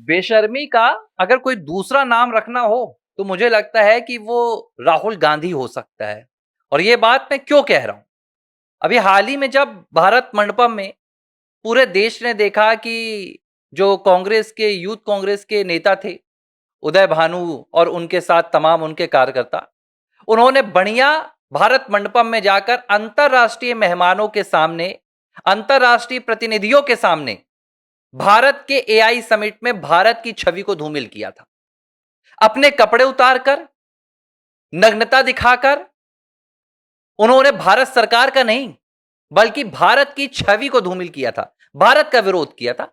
बेशर्मी का अगर कोई दूसरा नाम रखना हो तो मुझे लगता है कि वो राहुल गांधी हो सकता है। और ये बात मैं क्यों कह रहा हूं, अभी हाल ही में जब भारत मंडपम में पूरे देश ने देखा कि जो कांग्रेस के यूथ कांग्रेस के नेता थे उदय भानु और उनके साथ तमाम उनके कार्यकर्ता, उन्होंने बढ़िया भारत मंडपम में जाकर अंतरराष्ट्रीय मेहमानों के सामने, अंतरराष्ट्रीय प्रतिनिधियों के सामने भारत के एआई समिट में भारत की छवि को धूमिल किया था। अपने कपड़े उतारकर, नग्नता दिखाकर उन्होंने भारत सरकार का नहीं बल्कि भारत की छवि को धूमिल किया था, भारत का विरोध किया था।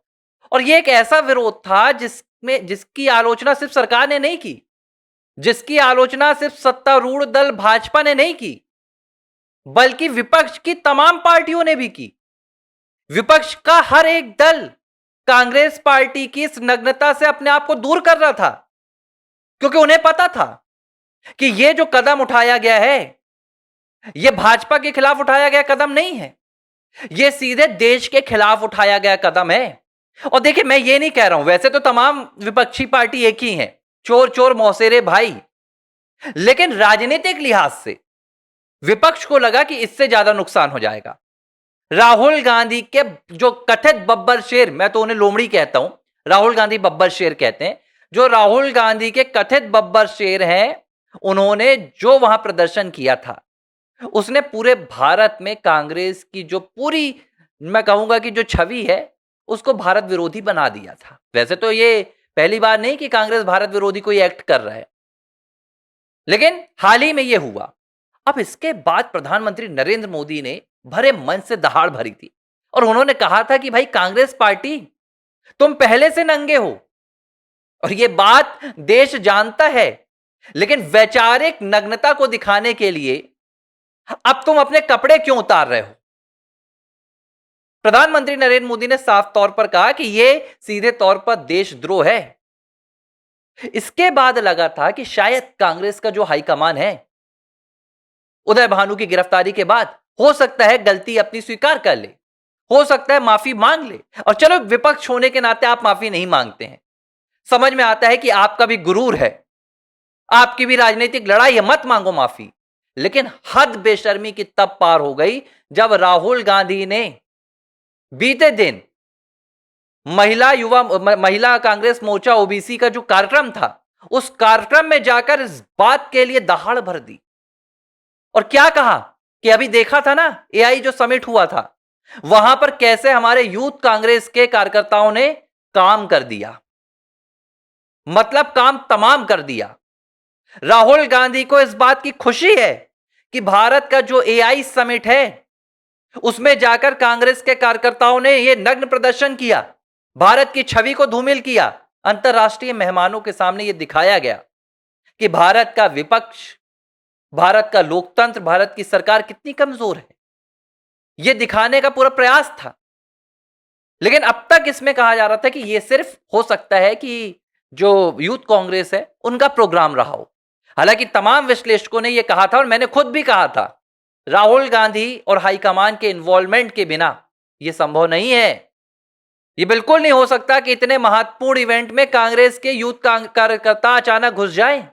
और यह एक ऐसा विरोध था जिसकी आलोचना सिर्फ सरकार ने नहीं की, जिसकी आलोचना सिर्फ सत्तारूढ़ दल भाजपा ने नहीं की, बल्कि विपक्ष की तमाम पार्टियों ने भी की। विपक्ष का हर एक दल कांग्रेस पार्टी की इस नग्नता से अपने आप को दूर कर रहा था, क्योंकि उन्हें पता था कि यह जो कदम उठाया गया है, यह भाजपा के खिलाफ उठाया गया कदम नहीं है, यह सीधे देश के खिलाफ उठाया गया कदम है। और देखिए, मैं यह नहीं कह रहा हूं, वैसे तो तमाम विपक्षी पार्टी एक ही है, चोर चोर मौसेरे भाई, लेकिन राजनीतिक लिहाज से विपक्ष को लगा कि इससे ज्यादा नुकसान हो जाएगा। राहुल गांधी के जो कथित बब्बर शेर, मैं तो उन्हें लोमड़ी कहता हूं, राहुल गांधी बब्बर शेर कहते हैं, जो राहुल गांधी के कथित बब्बर शेर हैं, उन्होंने जो वहां प्रदर्शन किया था उसने पूरे भारत में कांग्रेस की जो पूरी, मैं कहूंगा कि जो छवि है, उसको भारत विरोधी बना दिया था। वैसे तो ये पहली बार नहीं कि कांग्रेस भारत विरोधी कोई एक्ट कर रहा है, लेकिन हाल ही में यह हुआ। अब इसके बाद प्रधानमंत्री नरेंद्र मोदी ने भरे मन से दहाड़ भरी थी और उन्होंने कहा था कि भाई कांग्रेस पार्टी, तुम पहले से नंगे हो और यह बात देश जानता है, लेकिन वैचारिक नग्नता को दिखाने के लिए अब तुम अपने कपड़े क्यों उतार रहे हो। प्रधानमंत्री नरेंद्र मोदी ने साफ तौर पर कहा कि यह सीधे तौर पर देशद्रोह है। इसके बाद लगा था कि शायद कांग्रेस का जो हाईकमान है, उदय भानु की गिरफ्तारी के बाद हो सकता है गलती अपनी स्वीकार कर ले, हो सकता है माफी मांग ले। और चलो, विपक्ष होने के नाते आप माफी नहीं मांगते हैं, समझ में आता है कि आपका भी गुरूर है, आपकी भी राजनीतिक लड़ाई है, मत मांगो माफी। लेकिन हद बेशर्मी की तब पार हो गई जब राहुल गांधी ने बीते दिन महिला कांग्रेस मोर्चा ओबीसी का जो कार्यक्रम था, उस कार्यक्रम में जाकर इस बात के लिए दहाड़ भर दी और क्या कहा कि अभी देखा था ना एआई जो समिट हुआ था, वहां पर कैसे हमारे यूथ कांग्रेस के कार्यकर्ताओं ने काम कर दिया, मतलब काम तमाम कर दिया। राहुल गांधी को इस बात की खुशी है कि भारत का जो एआई समिट है उसमें जाकर कांग्रेस के कार्यकर्ताओं ने यह नग्न प्रदर्शन किया, भारत की छवि को धूमिल किया। अंतरराष्ट्रीय मेहमानों के सामने यह दिखाया गया कि भारत का विपक्ष, भारत का लोकतंत्र, भारत की सरकार कितनी कमजोर है, यह दिखाने का पूरा प्रयास था। लेकिन अब तक इसमें कहा जा रहा था कि यह सिर्फ हो सकता है कि जो यूथ कांग्रेस है उनका प्रोग्राम रहा हो। हालांकि तमाम विश्लेषकों ने यह कहा था और मैंने खुद भी कहा था, राहुल गांधी और हाईकमान के इन्वॉल्वमेंट के बिना यह संभव नहीं है। यह बिल्कुल नहीं हो सकता कि इतने महत्वपूर्ण इवेंट में कांग्रेस के यूथ कार्यकर्ता अचानक घुस जाएं।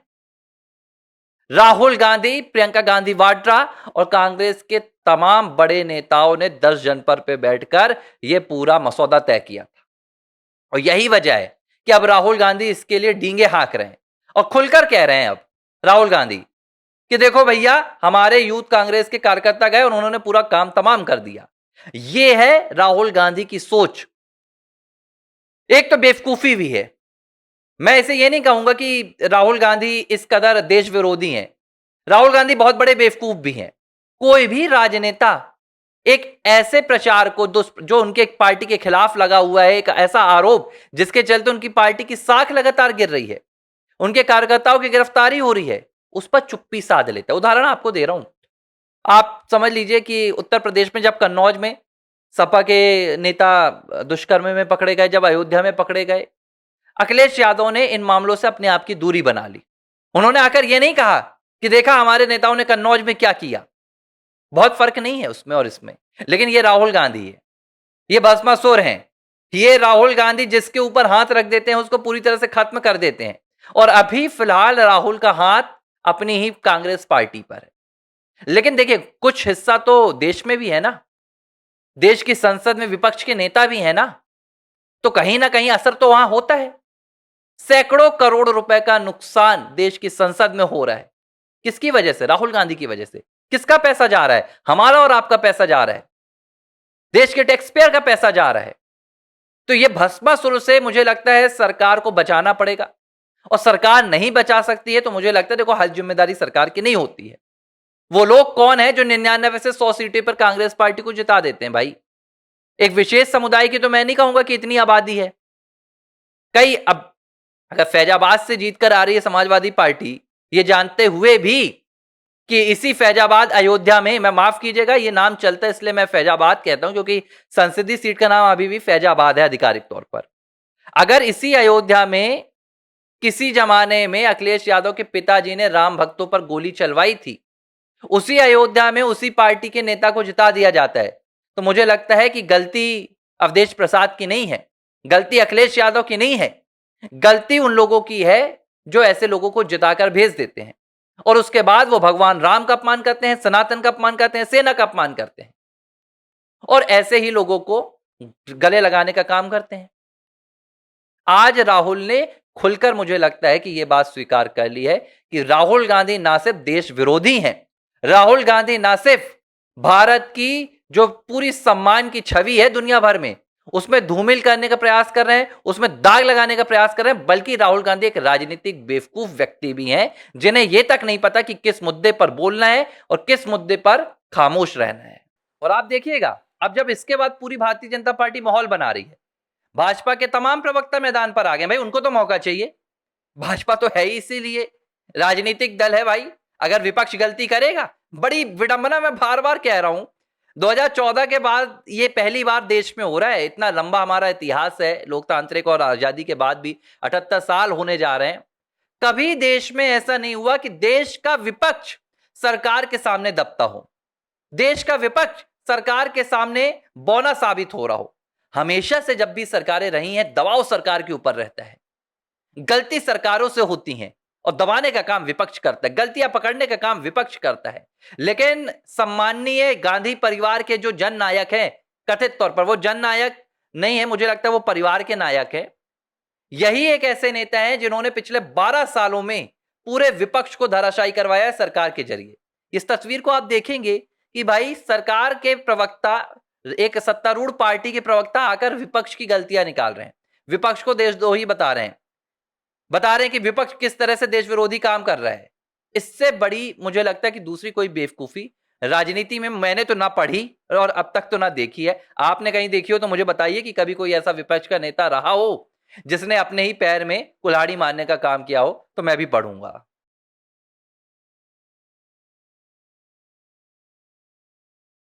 राहुल गांधी, प्रियंका गांधी वाड्रा और कांग्रेस के तमाम बड़े नेताओं ने 10 जनपद पे बैठकर यह पूरा मसौदा तय किया था। और यही वजह है कि अब राहुल गांधी इसके लिए डींगे हाँक रहे हैं और खुलकर कह रहे हैं अब राहुल गांधी कि देखो भैया, हमारे यूथ कांग्रेस के कार्यकर्ता गए और उन्होंने पूरा काम तमाम कर दिया। यह है राहुल गांधी की सोच। एक तो बेवकूफी भी है, मैं इसे यह नहीं कहूंगा कि राहुल गांधी इस कदर देश विरोधी हैं, राहुल गांधी बहुत बड़े बेवकूफ भी हैं। कोई भी राजनेता एक ऐसे प्रचार को जो उनके पार्टी के खिलाफ लगा हुआ है, एक ऐसा आरोप जिसके चलते उनकी पार्टी की साख लगातार गिर रही है, उनके कार्यकर्ताओं की गिरफ्तारी हो रही है, उस पर चुप्पी साध लेता है। उदाहरण आपको दे रहा हूं, आप समझ लीजिए कि उत्तर प्रदेश में जब कन्नौज में सपा के नेता दुष्कर्म में पकड़े गए, जब अयोध्या में पकड़े गए, अखिलेश यादव ने इन मामलों से अपने आप की दूरी बना ली। उन्होंने आकर यह नहीं कहा कि देखा हमारे नेताओं ने कन्नौज में क्या किया, बहुत फर्क नहीं है उसमें और इसमें। लेकिन यह राहुल गांधी है, ये भस्मासुर हैं ये राहुल गांधी जिसके ऊपर हाथ रख देते हैं उसको पूरी तरह से खत्म कर देते हैं। और अभी फिलहाल राहुल का हाथ अपनी ही कांग्रेस पार्टी पर है। लेकिन देखिए, कुछ हिस्सा तो देश में भी है ना, देश की संसद में विपक्ष के नेता भी है ना, तो कहीं ना कहीं असर तो वहां होता है। सैकड़ों करोड़ रुपए का नुकसान देश की संसद में हो रहा है। किसकी वजह से? राहुल गांधी की वजह से। किसका पैसा जा रहा है? हमारा और आपका पैसा जा रहा है, देश के टैक्स पेयर का पैसा जा रहा है। तो यह भस्मासुर से मुझे लगता है सरकार को बचाना पड़ेगा, और सरकार नहीं बचा सकती है तो मुझे लगता है देखो, हर जिम्मेदारी सरकार की नहीं होती है। वो लोग कौन है जो 99 से 100 सीटें पर कांग्रेस पार्टी को जिता देते हैं भाई? एक विशेष समुदाय की तो मैं नहीं कहूंगा कि इतनी आबादी है। कई अब अगर फैजाबाद से जीतकर आ रही है समाजवादी पार्टी, ये जानते हुए भी कि इसी फैजाबाद अयोध्या में, मैं माफ कीजिएगा ये नाम चलता है इसलिए मैं फैजाबाद कहता हूं, क्योंकि संसदीय सीट का नाम अभी भी फैजाबाद है आधिकारिक तौर पर। अगर इसी अयोध्या में किसी जमाने में अखिलेश यादव के पिताजी ने राम भक्तों पर गोली चलवाई थी, उसी अयोध्या में उसी पार्टी के नेता को जिता दिया जाता है, तो मुझे लगता है कि गलती अवधेश प्रसाद की नहीं है, गलती अखिलेश यादव की नहीं है, गलती उन लोगों की है जो ऐसे लोगों को जिताकर भेज देते हैं और उसके बाद वो भगवान राम का अपमान करते हैं, सनातन का अपमान करते हैं, सेना का अपमान करते हैं और ऐसे ही लोगों को गले लगाने का काम करते हैं। आज राहुल ने खुलकर मुझे लगता है कि यह बात स्वीकार कर ली है कि राहुल गांधी ना सिर्फ देश विरोधी हैं, राहुल गांधी ना सिर्फ भारत की जो पूरी सम्मान की छवि है दुनिया भर में उसमें धूमिल करने का प्रयास कर रहे हैं, उसमें दाग लगाने का प्रयास कर रहे हैं, बल्कि राहुल गांधी एक राजनीतिक बेवकूफ व्यक्ति भी हैं जिन्हें यह तक नहीं पता कि किस मुद्दे पर बोलना है और किस मुद्दे पर खामोश रहना है। और आप देखिएगा, अब जब इसके बाद पूरी भारतीय जनता पार्टी माहौल बना रही है, भाजपा के तमाम प्रवक्ता मैदान पर आ गए। भाई उनको तो मौका चाहिए, भाजपा तो है ही इसीलिए राजनीतिक दल है भाई। अगर विपक्ष गलती करेगा, बड़ी विडंबना, मैं बार बार कह रहा हूं, 2014 के बाद ये पहली बार देश में हो रहा है। इतना लंबा हमारा इतिहास है लोकतांत्रिक और आजादी के बाद भी 78 साल होने जा रहे हैं, कभी देश में ऐसा नहीं हुआ कि देश का विपक्ष सरकार के सामने दबता हो, देश का विपक्ष सरकार के सामने बौना साबित हो रहा हो। हमेशा से जब भी सरकारें रही हैं, दबाव सरकार के ऊपर रहता है, गलती सरकारों से होती हैं और दबाने का काम विपक्ष करता है, गलतियां पकड़ने का काम विपक्ष करता है। लेकिन सम्माननीय गांधी परिवार के जो जन नायक हैं, कथित तौर पर वो जन नायक नहीं है, मुझे लगता है वो परिवार के नायक है। यही एक ऐसे नेता हैं जिन्होंने पिछले 12 सालों में पूरे विपक्ष को धराशायी करवाया है सरकार के जरिए। इस तस्वीर को आप देखेंगे कि भाई सरकार के प्रवक्ता, एक सत्तारूढ़ पार्टी के प्रवक्ता आकर विपक्ष की गलतियां निकाल रहे हैं, विपक्ष को देशद्रोही बता रहे हैं कि विपक्ष किस तरह से देश विरोधी काम कर रहा है। इससे बड़ी मुझे लगता है कि दूसरी कोई बेवकूफी राजनीति में मैंने तो ना पढ़ी और अब तक तो ना देखी है। आपने कहीं देखी हो तो मुझे बताइए कि कभी कोई ऐसा विपक्ष का नेता रहा हो जिसने अपने ही पैर में कुल्हाड़ी मारने का काम किया हो, तो मैं भी पढ़ूंगा।